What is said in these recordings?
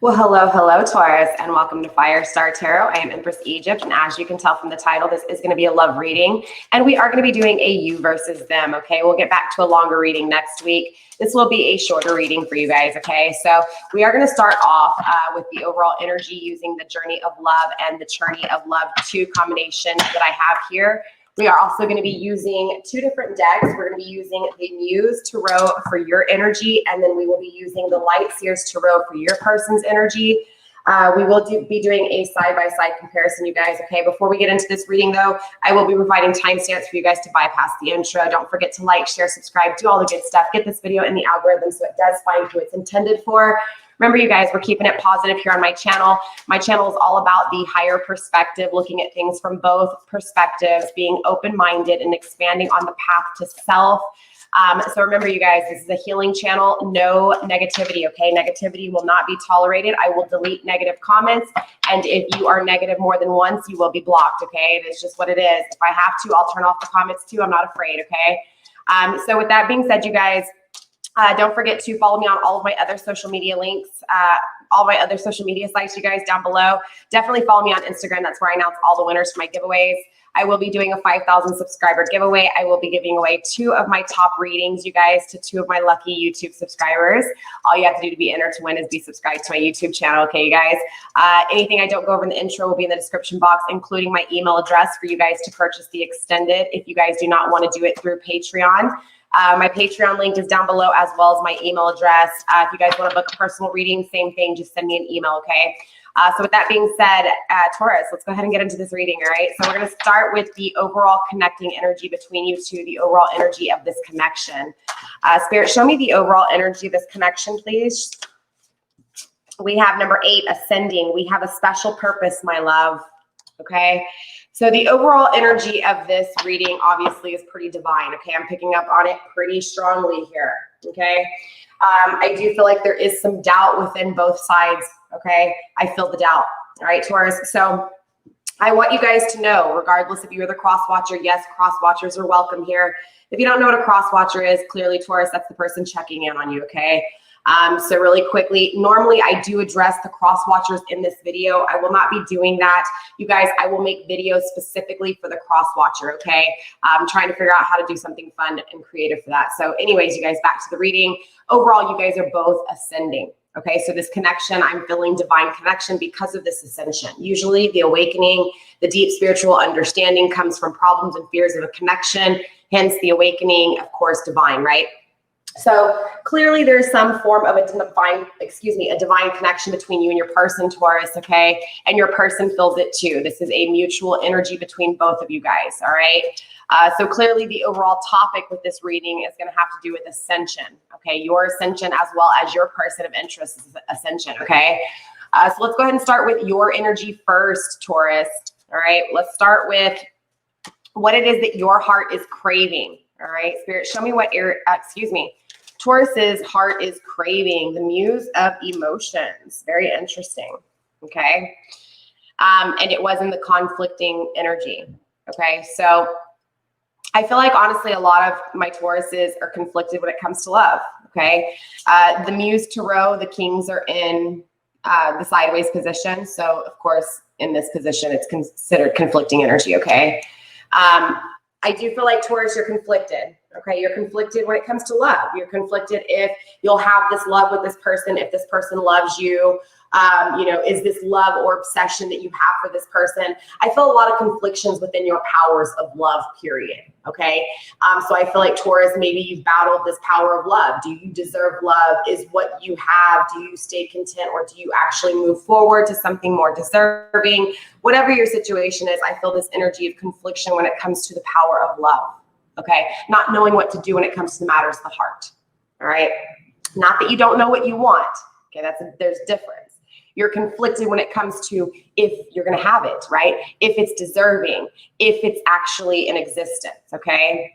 Well, hello, Taurus, and welcome to FireStarTarot. I am Empress Egypt, and as you can tell from the title, this is going to be a love reading, and we are going to be doing a you versus them, okay? We'll get back to a longer reading next week. This will be a shorter reading for you guys, okay? So we are going to start off with the overall energy using the Journey of Love and the Journey of Love 2 combination that I have here. We are also going to be using two different decks. We're going to be using the Muse Tarot for your energy, and then we will be using the Light Seers Tarot for your person's energy. We will be doing a side-by-side comparison, you guys, okay? Before we get into this reading, though, I will be providing timestamps for you guys to bypass the intro. Don't forget to like, share, subscribe, do all the good stuff. Get this video in the algorithm so it does find who it's intended for. Remember, you guys, we're keeping it positive here on my channel. My channel is all about the higher perspective, looking at things from both perspectives, being open-minded and expanding on the path to self. So remember, you guys, this is a healing channel. No negativity, okay? Negativity will not be tolerated. I will delete negative comments. And if you are negative more than once, you will be blocked, okay? It is just what it is. If I have to, I'll turn off the comments too. I'm not afraid, okay? So with that being said, you guys, don't forget to follow me on all of my other social media links, all my other social media sites, you guys, down below. Definitely follow me on Instagram. That's where I announce all the winners for my giveaways. I will be doing a 5,000 subscriber giveaway. I will be giving away 2 of my top readings, you guys, to 2 of my lucky YouTube subscribers. All you have to do to be entered to win is be subscribed to my YouTube channel, okay, you guys? Anything I don't go over in the intro will be in the description box, including my email address for you guys to purchase the extended if you guys do not want to do it through Patreon. My Patreon link is down below, as well as my email address. If you guys want to book a personal reading, same thing, just send me an email, okay? So with that being said, Taurus, let's go ahead and get into this reading, all right? So we're going to start with the overall connecting energy between you two, the overall energy of this connection. Spirit, show me the overall energy of this connection, please. We have number 8, ascending. We have a special purpose, my love, okay? So the overall energy of this reading obviously is pretty divine, okay? I'm picking up on it pretty strongly here, okay? I do feel like there is some doubt within both sides, okay? I feel the doubt, all right, Taurus? So I want you guys to know, regardless if you're the cross watcher, yes, cross watchers are welcome here. If you don't know what a cross watcher is, clearly, Taurus, that's the person checking in on you, okay? So really quickly, normally I do address the cross watchers in this video. I will not be doing that. You guys, I will make videos specifically for the cross watcher, okay? I'm trying to figure out how to do something fun and creative for that. So anyways, you guys, back to the reading. Overall, you guys are both ascending, okay? So this connection, I'm feeling divine connection because of this ascension. Usually the awakening, the deep spiritual understanding comes from problems and fears of a connection, hence the awakening, of course, divine, right? So clearly there's some form of a divine connection between you and your person, Taurus, okay? And your person feels it too. This is a mutual energy between both of you guys, all right? So clearly the overall topic with this reading is going to have to do with ascension, okay? Your ascension as well as your person of interest is ascension, okay? So let's go ahead and start with your energy first, Taurus, all right? Let's start with what it is that your heart is craving, all right? Spirit, show me what, Taurus's heart is craving, the Muse of Emotions. Very interesting, okay? And it was in the conflicting energy, okay? So I feel like, honestly, a lot of my Tauruses are conflicted when it comes to love, okay? The Muse Tarot, the Kings are in the sideways position. So, of course, in this position, it's considered conflicting energy, okay? I do feel like, Taurus, you're conflicted, okay? You're conflicted when it comes to love. You're conflicted if you'll have this love with this person, if this person loves you. Is this love or obsession that you have for this person? I feel a lot of conflictions within your powers of love, period, okay? So I feel like, Taurus, maybe you've battled this power of love. Do you deserve love? Is what you have, do you stay content, or do you actually move forward to something more deserving? Whatever your situation is, I feel this energy of confliction when it comes to the power of love, okay? Not knowing what to do when it comes to the matters of the heart, all right? Not that you don't know what you want, okay? There's difference. You're conflicted when it comes to if you're going to have it, right? If it's deserving, if it's actually in existence, okay?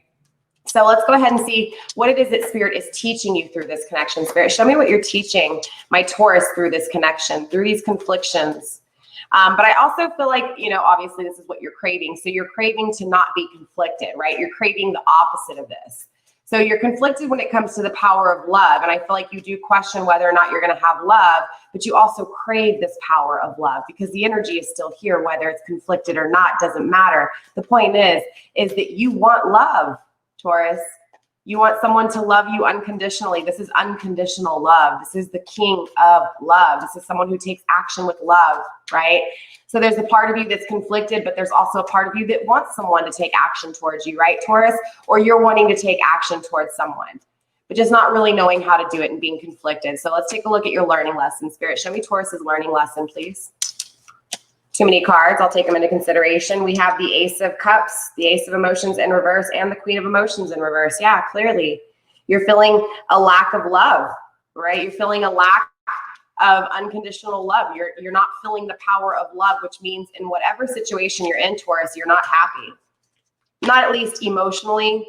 So let's go ahead and see what it is that Spirit is teaching you through this connection. Spirit, show me what you're teaching my Taurus through this connection, through these conflictions. But I also feel like, obviously this is what you're craving. So you're craving to not be conflicted, right? You're craving the opposite of this. So you're conflicted when it comes to the power of love. And I feel like you do question whether or not you're going to have love, but you also crave this power of love because the energy is still here, whether it's conflicted or not, doesn't matter. The point is that you want love, Taurus. You want someone to love you unconditionally. This is unconditional love. This is the king of love. This is someone who takes action with love, right? So there's a part of you that's conflicted, but there's also a part of you that wants someone to take action towards you, right, Taurus? Or you're wanting to take action towards someone, but just not really knowing how to do it and being conflicted. So let's take a look at your learning lesson. Spirit, show me Taurus's learning lesson, please. Too many cards. I'll take them into consideration. We have the Ace of Cups, the Ace of Emotions in reverse, and the Queen of Emotions in reverse. Yeah, clearly. You're feeling a lack of love, right? You're feeling a lack of unconditional love. You're not feeling the power of love, which means in whatever situation you're in, Taurus, you're not happy. Not at least emotionally.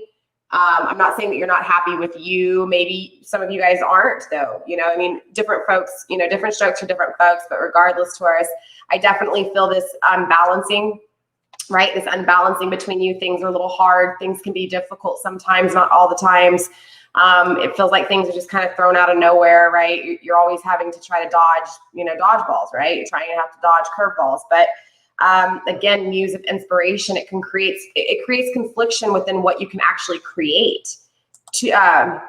I'm not saying that you're not happy with you. Maybe some of you guys aren't, though. You know, I mean, different folks, you know, different strokes for different folks. But regardless, Taurus, I definitely feel this unbalancing, right? This unbalancing between you. Things are a little hard. Things can be difficult sometimes, not all the times. It feels like things are just kind of thrown out of nowhere, right? You're always having to try to dodge, you know, dodgeballs, right? You're trying to have to dodge curveballs. But again, Muse of inspiration, it creates confliction within what you can actually create. Seven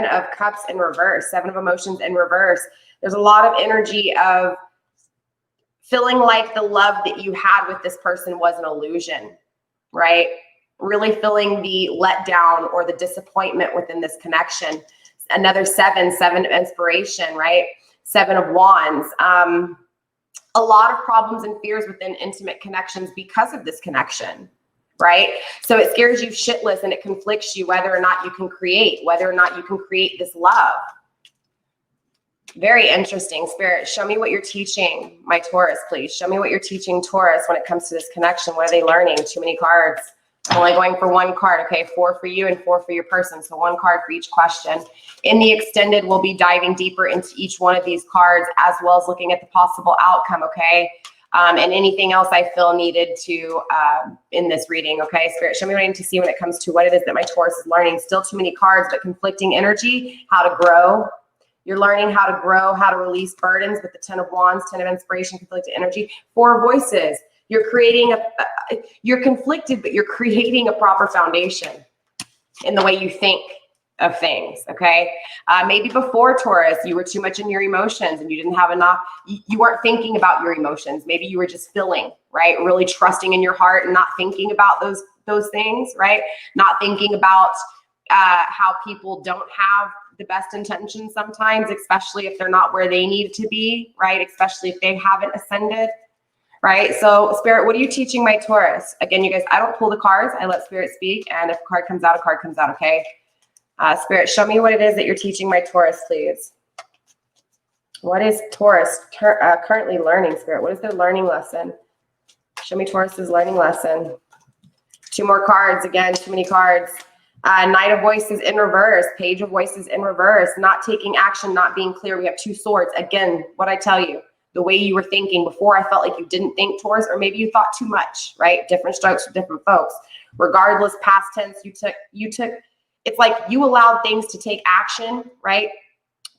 of Cups in reverse, Seven of Emotions in reverse. There's a lot of energy of feeling like the love that you had with this person was an illusion, right? Really feeling the letdown or the disappointment within this connection. Another seven of inspiration, right? Seven of Wands. A lot of problems and fears within intimate connections because of this connection, right? So it scares you shitless and it conflicts you whether or not you can create this love. Very interesting. Spirit, show me what you're teaching my Taurus, please. Show me what you're teaching Taurus when it comes to this connection. What are they learning? Too many cards. I'm only going for one card, okay? 4 for you and 4 for your person. So 1 card for each question. In the extended, we'll be diving deeper into each one of these cards as well as looking at the possible outcome, okay? And anything else I feel needed to in this reading, okay? Spirit, show me what I need to see when it comes to what it is that my Taurus is learning. Still too many cards, but conflicting energy, how to grow. You're learning how to grow, how to release burdens with the 10 of Wands, 10 of inspiration, conflicted energy. 4 voices. You're creating you're conflicted, but you're creating a proper foundation in the way you think of things, okay? Maybe before, Taurus, you were too much in your emotions and you didn't have enough, you weren't thinking about your emotions. Maybe you were just feeling, right? Really trusting in your heart and not thinking about those things, right? Not thinking about how people don't have the best intentions sometimes, especially if they're not where they need to be, right? Especially if they haven't ascended. Right? So Spirit, what are you teaching my Taurus? Again, you guys, I don't pull the cards. I let Spirit speak. And if a card comes out, okay? Spirit, show me what it is that you're teaching my Taurus, please. What is Taurus currently learning, Spirit? What is their learning lesson? Show me Taurus's learning lesson. 2 more cards. Again, too many cards. Knight of Voices in reverse. Page of Voices in reverse. Not taking action, not being clear. We have 2 swords. Again, what I tell you. The way you were thinking before, I felt like you didn't think, Taurus, or maybe you thought too much, right? Different strokes for different folks. Regardless, past tense, you took, it's like you allowed things to take action, right?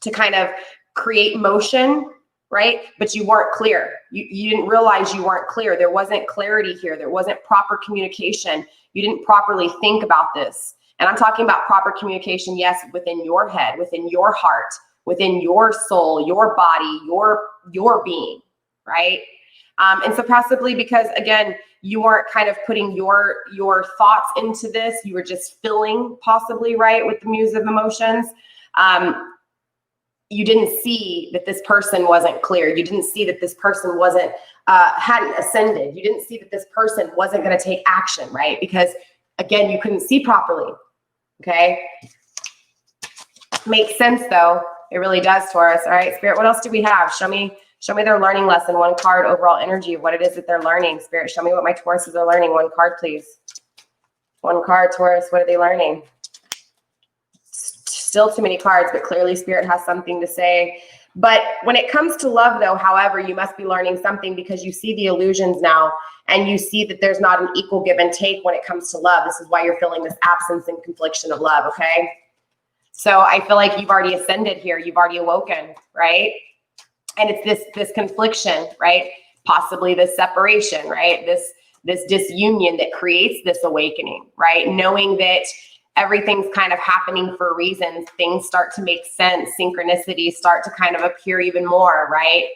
To kind of create motion, right? But you weren't clear. You didn't realize you weren't clear. There wasn't clarity here. There wasn't proper communication. You didn't properly think about this. And I'm talking about proper communication, yes, within your head, within your heart, within your soul, your body, your being, right? And so possibly because, again, you weren't kind of putting your thoughts into this, you were just filling possibly, right, with the Muse of Emotions. You didn't see that this person wasn't clear. You didn't see that this person wasn't, hadn't ascended. You didn't see that this person wasn't going to take action, right? Because, again, you couldn't see properly, okay? Makes sense, though. It really does, Taurus. All right, Spirit, what else do we have? Show me their learning lesson. 1 card, overall energy of what it is that they're learning. Spirit, show me what my Tauruses are learning. 1 card, please. 1 card, Taurus, what are they learning? Still too many cards, but clearly Spirit has something to say. But when it comes to love, though, however, you must be learning something because you see the illusions now. and you see that there's not an equal give and take when it comes to love. This is why you're feeling this absence and confliction of love, okay? So I feel like you've already ascended here. You've already awoken, right? And it's this confliction, right? Possibly this separation, right? This disunion that creates this awakening, right? Knowing that everything's kind of happening for reasons. Things start to make sense. Synchronicities start to kind of appear even more, right?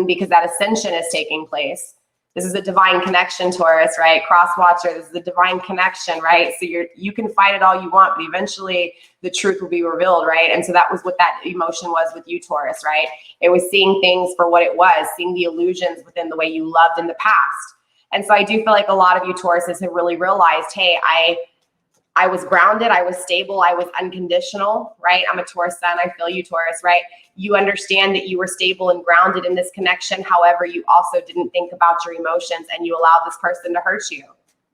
Because that ascension is taking place. This is a divine connection, Taurus, right? Cross watcher, this is a divine connection, right? So you can fight it all you want, but eventually the truth will be revealed, right? And so that was what that emotion was with you, Taurus, right? It was seeing things for what it was, seeing the illusions within the way you loved in the past. And so I do feel like a lot of you Tauruses have really realized, hey, I was grounded, I was stable, I was unconditional, right? I'm a Taurus sun, I feel you, Taurus, right? You understand that you were stable and grounded in this connection. However, you also didn't think about your emotions and you allowed this person to hurt you,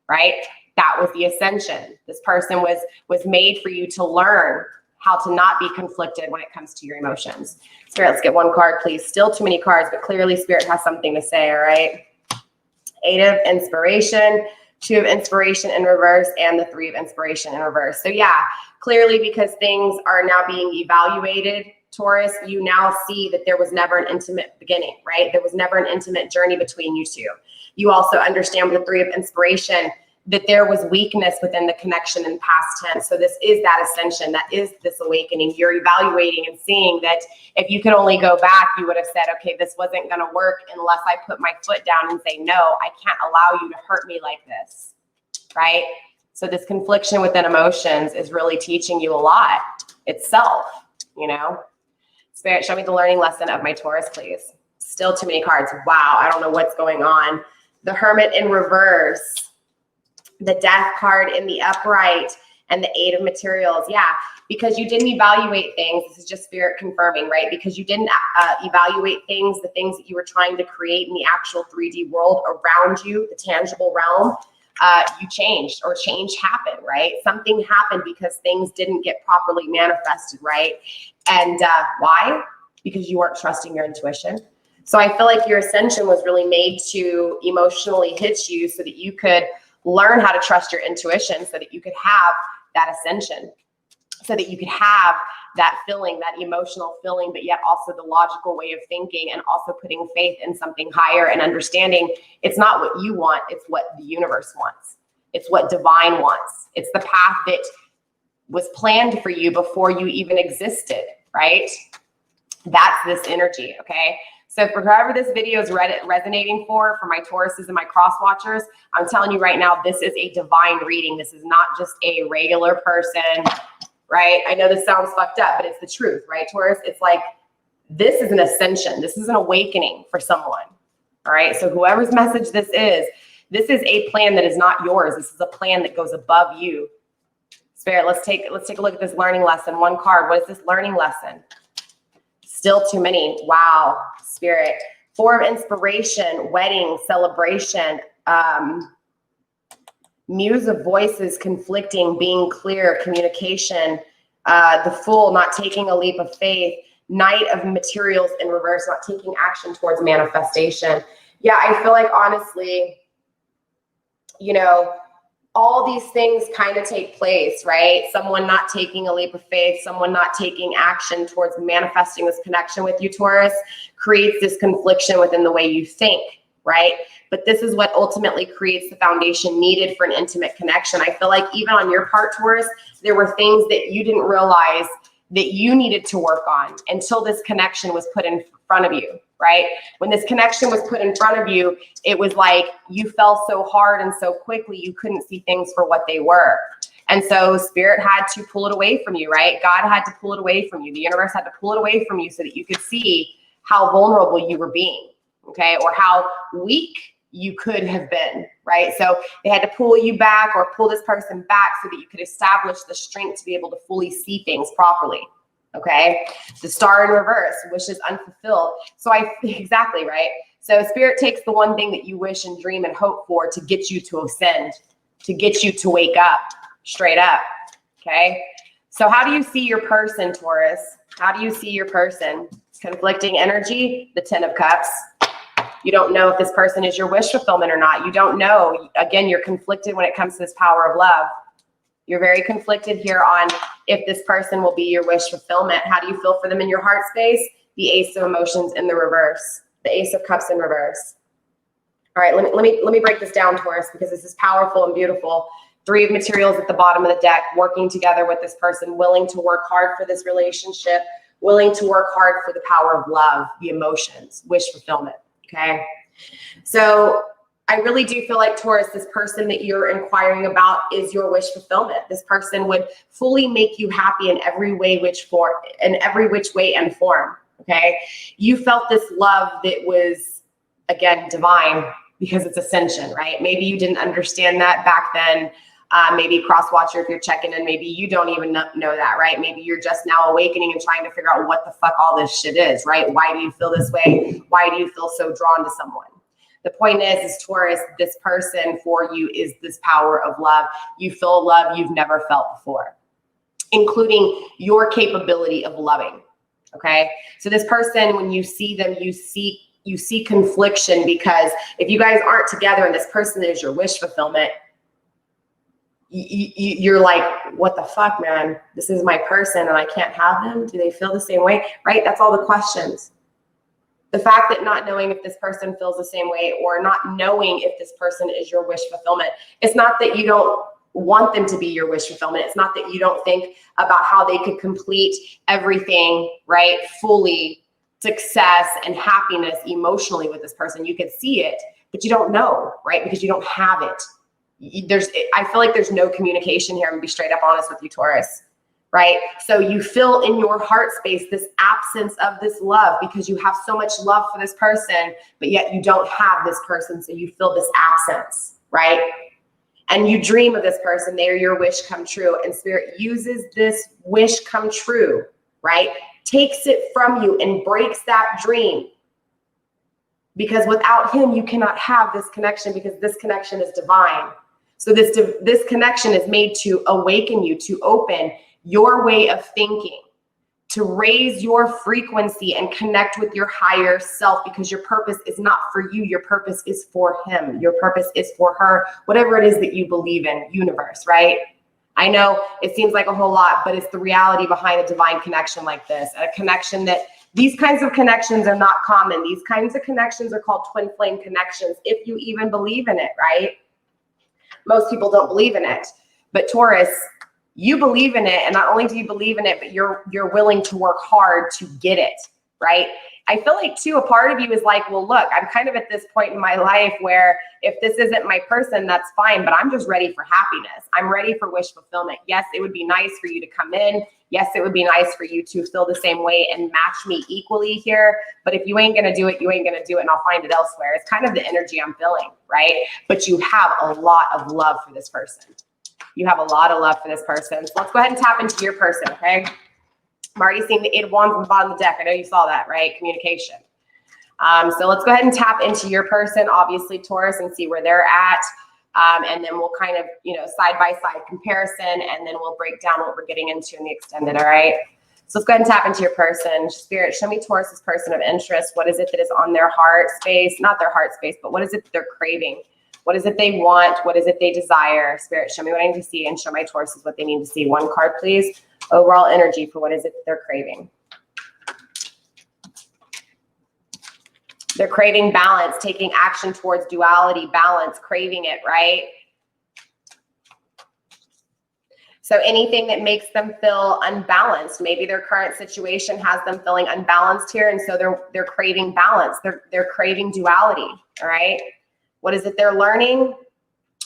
right? That was the ascension. This person was made for you to learn how to not be conflicted when it comes to your emotions. Spirit, let's get one card, please. Still too many cards, but clearly Spirit has something to say, all right? 8 of Inspiration, 2 of Inspiration in reverse, and the 3 of Inspiration in reverse. So yeah, clearly because things are now being evaluated, Taurus, you now see that there was never an intimate beginning, right? There was never an intimate journey between you two. You also understand with the 3 of Inspiration that there was weakness within the connection in past tense. So this is that ascension, that is this awakening. You're evaluating and seeing that if you could only go back, you would have said, okay, this wasn't gonna work unless I put my foot down and say, no, I can't allow you to hurt me like this, right? So this confliction within emotions is really teaching you a lot itself, you know? Spirit, show me the learning lesson of my Taurus, please. Still too many cards. Wow, I don't know what's going on. The Hermit in reverse, the Death card in the upright, and the 8 of Materials. Yeah, because you didn't evaluate things. This is just Spirit confirming, right? Because you didn't evaluate things, the things that you were trying to create in the actual 3D world around you, the tangible realm, you changed, or change happened, right? Something happened because things didn't get properly manifested, right? And why? Because you weren't trusting your intuition. So I feel like your ascension was really made to emotionally hit you so that you could learn how to trust your intuition, so that you could have that ascension, so that you could have that feeling, that emotional feeling, but yet also the logical way of thinking, and also putting faith in something higher and understanding it's not what you want, it's what the universe wants. It's what divine wants. It's the path that was planned for you before you even existed, right? That's this energy, okay? So for whoever this video is resonating for my Tauruses and my cross watchers, I'm telling you right now, this is a divine reading. This is not just a regular person, right? I know this sounds fucked up, but it's the truth, right, Taurus? It's like, this is an ascension. This is an awakening for someone, all right? So whoever's message this is a plan that is not yours. This is a plan that goes above you. Spirit, let's take a look at this learning lesson. One card. What is this learning lesson? Still too many. Wow. Spirit. 4 of Inspiration, wedding, celebration, Muse of Voices, conflicting, being clear, communication, the Fool, not taking a leap of faith, Knight of Materials in reverse, not taking action towards manifestation. Yeah, I feel like honestly, you know, all these things kind of take place, right? Someone not taking a leap of faith, someone not taking action towards manifesting this connection with you, Taurus, creates this confliction within the way you think, right? But this is what ultimately creates the foundation needed for an intimate connection. I feel like even on your part, Taurus, there were things that you didn't realize that you needed to work on until this connection was put in front of you, right? When this connection was put in front of you, it was like you fell so hard and so quickly, you couldn't see things for what they were. And so Spirit had to pull it away from you, right? God had to pull it away from you. The universe had to pull it away from you so that you could see how vulnerable you were being, okay? Or how weak you could have been, right? So they had to pull you back or pull this person back so that you could establish the strength to be able to fully see things properly, okay? The Star in reverse, wishes unfulfilled. So exactly, right? So Spirit takes the one thing that you wish and dream and hope for to get you to ascend, to get you to wake up, straight up, okay? So how do you see your person, Taurus? How do you see your person? Conflicting energy, the 10 of Cups. You don't know if this person is your wish fulfillment or not. You don't know. Again, you're conflicted when it comes to this power of love. You're very conflicted here on if this person will be your wish fulfillment. How do you feel for them in your heart space? The Ace of Emotions in the reverse, the Ace of Cups in reverse. All right, let me break this down, Taurus, because this is powerful and beautiful. 3 of materials at the bottom of the deck, working together with this person, willing to work hard for this relationship, willing to work hard for the power of love, the emotions, wish fulfillment, okay? So I really do feel like, Taurus, this person that you're inquiring about is your wish fulfillment. This person would fully make you happy in every way, which way and form, okay? You felt this love that was, again, divine, because it's ascension, right? Maybe you didn't understand that back then. Maybe cross-watcher if you're checking in, maybe you don't even know that, right? Maybe you're just now awakening and trying to figure out what the fuck all this shit is, right? Why do you feel this way? Why do you feel so drawn to someone? The point is Taurus, this person for you is this power of love. You feel love you've never felt before, including your capability of loving, okay? So this person, when you see them, you see confliction, because if you guys aren't together and this person is your wish fulfillment, you're like, what the fuck, man? This is my person and I can't have them. Do they feel the same way? Right? That's all the questions. The fact that not knowing if this person feels the same way, or not knowing if this person is your wish fulfillment, it's not that you don't want them to be your wish fulfillment. It's not that you don't think about how they could complete everything, right? Fully, success and happiness emotionally with this person. You could see it, but you don't know, right? Because you don't have it. I feel like there's no communication here. I'm gonna be straight up honest with you, Taurus, right? So you feel in your heart space this absence of this love, because you have so much love for this person, but yet you don't have this person. So you feel this absence, right? And you dream of this person. They are your wish come true. And Spirit uses this wish come true, right? Takes it from you and breaks that dream. Because without him, you cannot have this connection, because this connection is divine. So this connection is made to awaken you, to open your way of thinking, to raise your frequency and connect with your higher self, because your purpose is not for you. Your purpose is for him. Your purpose is for her, whatever it is that you believe in, universe, right? I know it seems like a whole lot, but it's the reality behind a divine connection like this, a connection that these kinds of connections are not common. These kinds of connections are called twin flame connections, if you even believe in it, right? Most people don't believe in it, but Taurus, you believe in it. And not only do you believe in it, but you're willing to work hard to get it, right? I feel like too, a part of you is like, well, look, I'm kind of at this point in my life where if this isn't my person, that's fine, but I'm just ready for happiness. I'm ready for wish fulfillment. Yes, it would be nice for you to come in. Yes, it would be nice for you to feel the same way and match me equally here. But if you ain't going to do it, you ain't going to do it, and I'll find it elsewhere. It's kind of the energy I'm feeling, right? But you have a lot of love for this person. You have a lot of love for this person. So let's go ahead and tap into your person, okay? I'm already seeing the 8 of Wands on the bottom of the deck. I know you saw that, right? Communication. So let's go ahead and tap into your person, obviously, Taurus, and see where they're at. And then we'll kind of, side-by-side comparison, and then we'll break down what we're getting into in the extended, all right? So let's go ahead and tap into your person. Spirit, show me Taurus's person of interest. What is it that is on their heart space? Not their heart space, but what is it that they're craving? What is it they want? What is it they desire? Spirit, show me what I need to see, and show my Tauruses what they need to see. 1 card, please. Overall energy for what is it that they're craving. They're craving balance, taking action towards duality, balance, craving it, right? So anything that makes them feel unbalanced, maybe their current situation has them feeling unbalanced here, and so they're craving balance. They're craving duality, all right? What is it they're learning?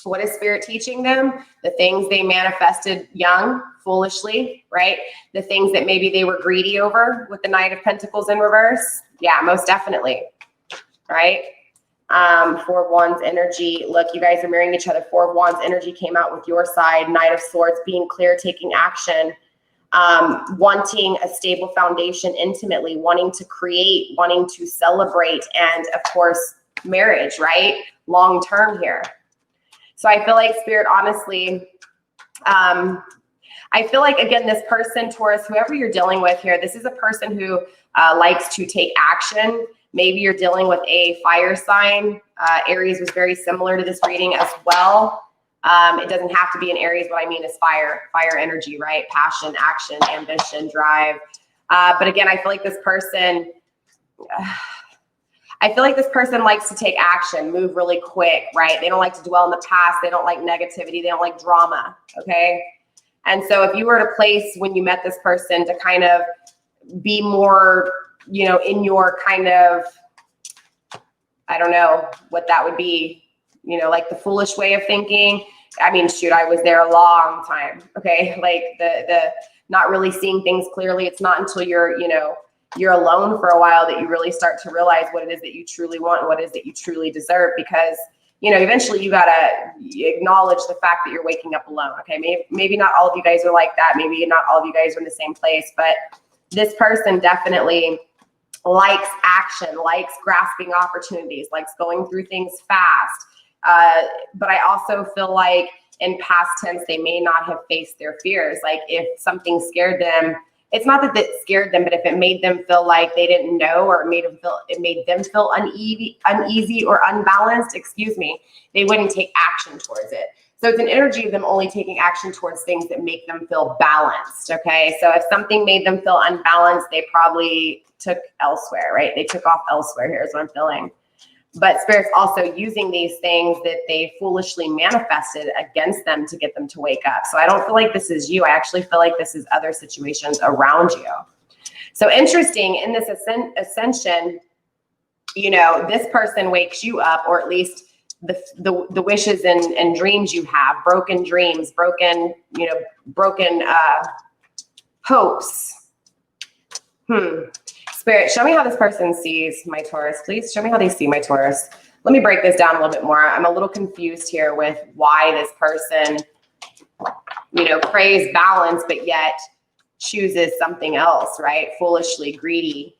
What is Spirit teaching them? The things they manifested young, foolishly, right? The things that maybe they were greedy over with the Knight of Pentacles in reverse. Yeah, most definitely, right? 4 of Wands energy. Look, you guys are mirroring each other. 4 of Wands energy came out with your side. Knight of Swords, being clear, taking action, wanting a stable foundation intimately, wanting to create, wanting to celebrate, and of course, marriage, right? Long term here. So I feel like Spirit, honestly, I feel like, again, this person, Taurus, whoever you're dealing with here, this is a person who likes to take action. Maybe you're dealing with a fire sign. Aries was very similar to this reading as well. It doesn't have to be in Aries. What I mean is fire energy, right? Passion, action, ambition, drive. But again, I feel like this person, likes to take action, move really quick, right? They don't like to dwell in the past. They don't like negativity. They don't like drama, okay? And so if you were to place when you met this person to kind of be more, you know, in your kind of, I don't know what that would be, you know, like the foolish way of thinking. I mean, shoot, I was there a long time, okay? Like the not really seeing things clearly. It's not until you're, you know, you're alone for a while that you really start to realize what it is that you truly want and what it is that you truly deserve, because, you know, eventually you gotta acknowledge the fact that you're waking up alone, okay? Maybe not all of you guys are like that. Maybe not all of you guys are in the same place, but this person definitely likes action, likes grasping opportunities, likes going through things fast. But I also feel like in past tense, they may not have faced their fears. Like if something scared them, it's not that it scared them, but if it made them feel like they didn't know, or it made them feel uneasy or unbalanced, they wouldn't take action towards it. So it's an energy of them only taking action towards things that make them feel balanced, okay? So if something made them feel unbalanced, they probably took elsewhere, right? They took off elsewhere, here's what I'm feeling. But Spirit's also using these things that they foolishly manifested against them to get them to wake up. So I don't feel like this is you. I actually feel like this is other situations around you. So interesting, in this ascension, you know, this person wakes you up, or at least the wishes and dreams you have, broken dreams, broken hopes. Spirit, show me how this person sees my Taurus, please. Show me how they see my Taurus. Let me break this down a little bit more. I'm a little confused here with why this person, you know, craves balance, but yet chooses something else, right? Foolishly greedy.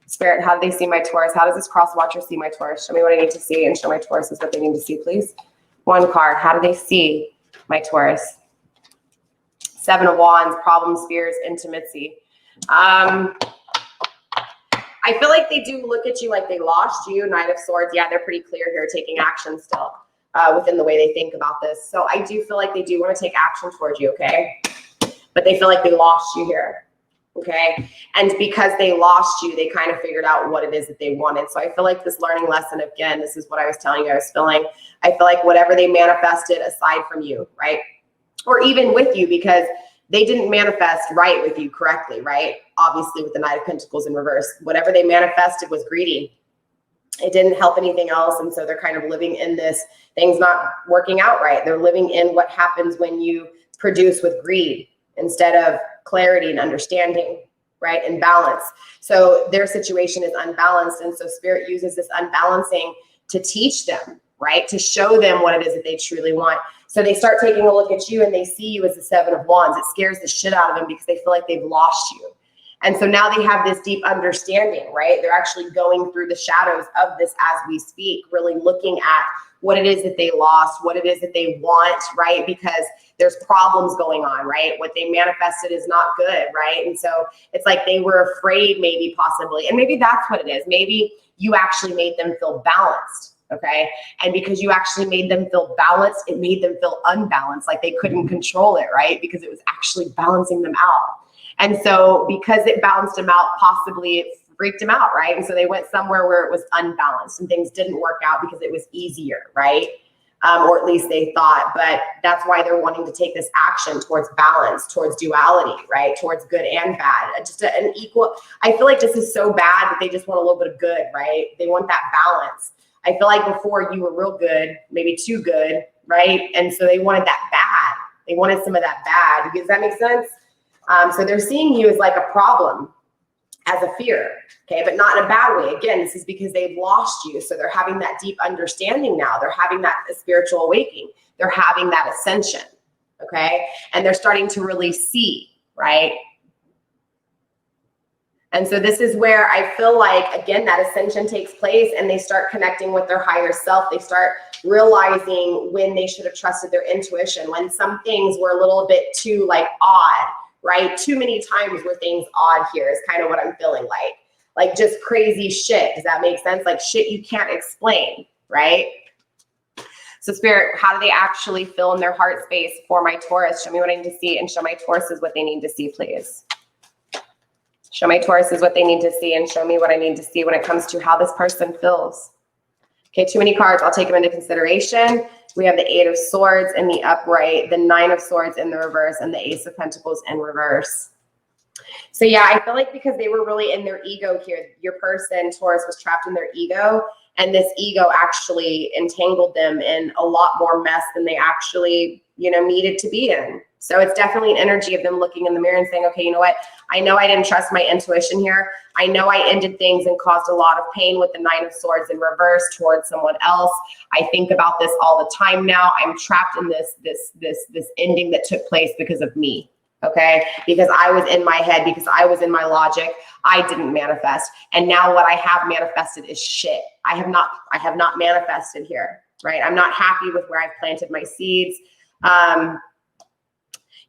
Spirit, how do they see my Taurus? How does this cross watcher see my Taurus? Show me what I need to see, and show my Taurus is what they need to see, please. One card. How do they see my Taurus? Seven of Wands, problems, fears, intimacy. I feel like they do look at you like they lost you. Knight of Swords. Yeah, they're pretty clear here, taking action still within the way they think about this. So I do feel like they do want to take action towards you, okay? But they feel like they lost you here, okay? And because they lost you, they kind of figured out what it is that they wanted. So I feel like this learning lesson, again, this is what I was telling you I was feeling. I feel like whatever they manifested aside from you, right? Or even with you, because they didn't manifest right with you correctly, right? Obviously with the Knight of Pentacles in reverse, whatever they manifested was greedy. It didn't help anything else. And so they're kind of living in this, things not working out right. They're living in what happens when you produce with greed instead of clarity and understanding, right? And balance. So their situation is unbalanced. And so Spirit uses this unbalancing to teach them, right? To show them what it is that they truly want. So they start taking a look at you and they see you as the Seven of Wands. It scares the shit out of them because they feel like they've lost you. And so now they have this deep understanding, right? They're actually going through the shadows of this as we speak, really looking at what it is that they lost, what it is that they want, right? Because there's problems going on, right? What they manifested is not good, right? And so it's like they were afraid, maybe, possibly. And maybe that's what it is. Maybe you actually made them feel balanced. Okay. And because you actually made them feel balanced, it made them feel unbalanced, like they couldn't control it, right? Because it was actually balancing them out. And so because it balanced them out, possibly it freaked them out, right? And so they went somewhere where it was unbalanced and things didn't work out because it was easier, right? Or at least they thought, but that's why they're wanting to take this action towards balance, towards duality, right? Towards good and bad, just an equal. I feel like this is so bad that they just want a little bit of good, right? They want that balance. I feel like before you were real good, maybe too good, right? And so they wanted that bad. They wanted some of that bad. Does that make sense? So they're seeing you as like a problem, as a fear, okay? But not in a bad way. Again, this is because they've lost you. So they're having that deep understanding now. They're having that spiritual awakening. They're having that ascension, okay? And they're starting to really see, right? And so this is where I feel like, again, that ascension takes place and they start connecting with their higher self. They start realizing when they should have trusted their intuition, when some things were a little bit too like odd, right? Too many times were things odd here is kind of what I'm feeling like. like just crazy shit. Does that make sense? Like shit you can't explain, right? So Spirit, how do they actually fill in their heart space for my Taurus? Show me what I need to see, and show my Tauruses what they need to see, please. Show my Tauruses what they need to see, and show me what I need to see when it comes to how this person feels. Okay, too many cards. I'll take them into consideration. We have the 8 of Swords in the upright, the 9 of Swords in the reverse, and the Ace of Pentacles in reverse. So yeah, I feel like because they were really in their ego here, your person, Taurus, was trapped in their ego, and this ego actually entangled them in a lot more mess than they actually, you know, needed to be in. So it's definitely an energy of them looking in the mirror and saying, okay, you know what? I know I didn't trust my intuition here. I know I ended things and caused a lot of pain with the 9 of Swords in reverse towards someone else. I think about this all the time now. I'm trapped in this ending that took place because of me. Okay, because I was in my head, because I was in my logic, I didn't manifest. And now what I have manifested is shit. I have not manifested here, right? I'm not happy with where I've planted my seeds.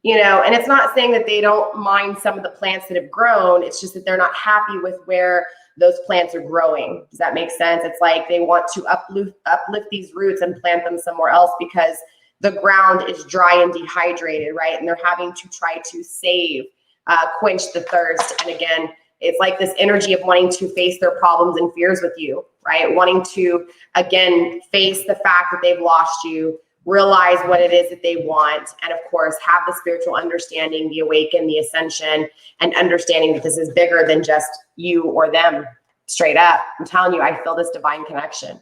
You know, and it's not saying that they don't mind some of the plants that have grown. It's just that they're not happy with where those plants are growing. Does that make sense? It's like they want to uplift these roots and plant them somewhere else because the ground is dry and dehydrated, right? And they're having to try to save, quench the thirst. And again, it's like this energy of wanting to face their problems and fears with you, right? Wanting to, again, face the fact that they've lost you, realize what it is that they want, and of course, have the spiritual understanding, the awaken, the ascension, and understanding that this is bigger than just you or them, straight up. I'm telling you, I feel this divine connection.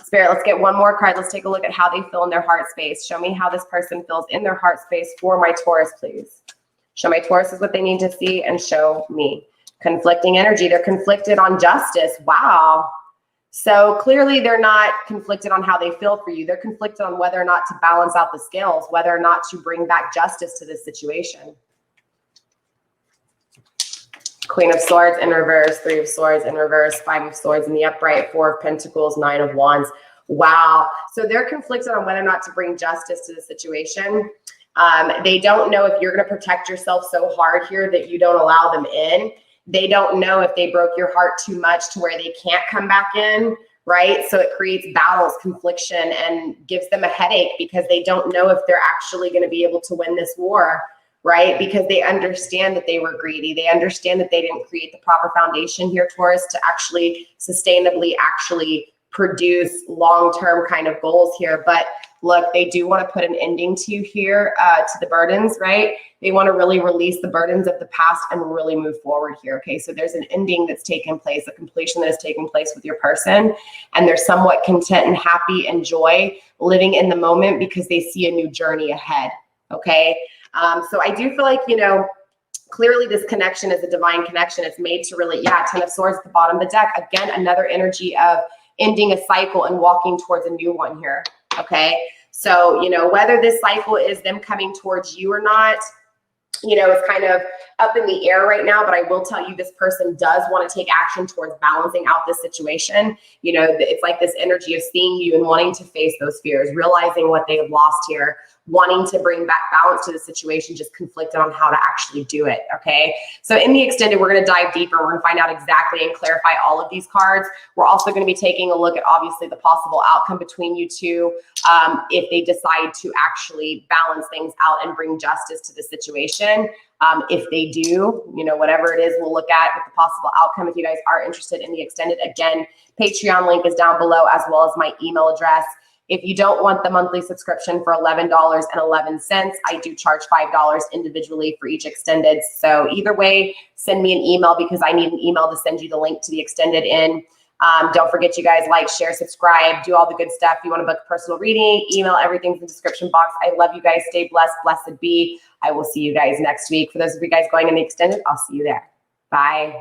Spirit, let's get one more card. Let's take a look at how they feel in their heart space. Show me how this person feels in their heart space for my Taurus, please. Show my Taurus is what they need to see, and show me. Conflicting energy. They're conflicted on justice. Wow. So clearly they're not conflicted on how they feel for you. They're conflicted on whether or not to balance out the scales, whether or not to bring back justice to this situation. Queen of Swords in reverse, 3 of Swords in reverse, 5 of Swords in the upright, 4 of Pentacles, 9 of Wands. Wow. So they're conflicted on whether or not to bring justice to the situation. They don't know if you're going to protect yourself so hard here that you don't allow them in. They don't know if they broke your heart too much to where they can't come back in, right? So it creates battles, confliction, and gives them a headache because they don't know if they're actually going to be able to win this war, right? Because they understand that they were greedy. They understand that they didn't create the proper foundation here, Taurus, to actually sustainably actually produce long-term kind of goals here. But look, they do want to put an ending to here, to the burdens, right? They want to really release the burdens of the past and really move forward here. Okay, so there's an ending that's taken place, a completion that has taken place with your person, and they're somewhat content and happy and joy living in the moment because they see a new journey ahead. Okay, so I do feel like, you know, clearly this connection is a divine connection. It's made to really, yeah, 10 of Swords at the bottom of the deck. Again, another energy of ending a cycle and walking towards a new one here. Okay, so, you know, whether this cycle is them coming towards you or not, you know, it's kind of up in the air right now, but I will tell you this person does want to take action towards balancing out this situation. You know, it's like this energy of seeing you and wanting to face those fears, realizing what they have lost here, wanting to bring back balance to the situation, just conflicted on how to actually do it. Okay, so in the extended, we're going to dive deeper. We're going to find out exactly and clarify all of these cards. We're also going to be taking a look at obviously the possible outcome between you two, if they decide to actually balance things out and bring justice to the situation. If they do, you know, whatever it is, we'll look at with the possible outcome. If you guys are interested in the extended, again, Patreon link is down below, as well as my email address. If you don't want the monthly subscription for $11.11, I do charge $5 individually for each extended. So either way, send me an email because I need an email to send you the link to the extended in. Don't forget, you guys, like, share, subscribe, do all the good stuff. If you want to book a personal reading, email, everything's in the description box. I love you guys. Stay blessed. Blessed be. I will see you guys next week. For those of you guys going in the extended, I'll see you there. Bye.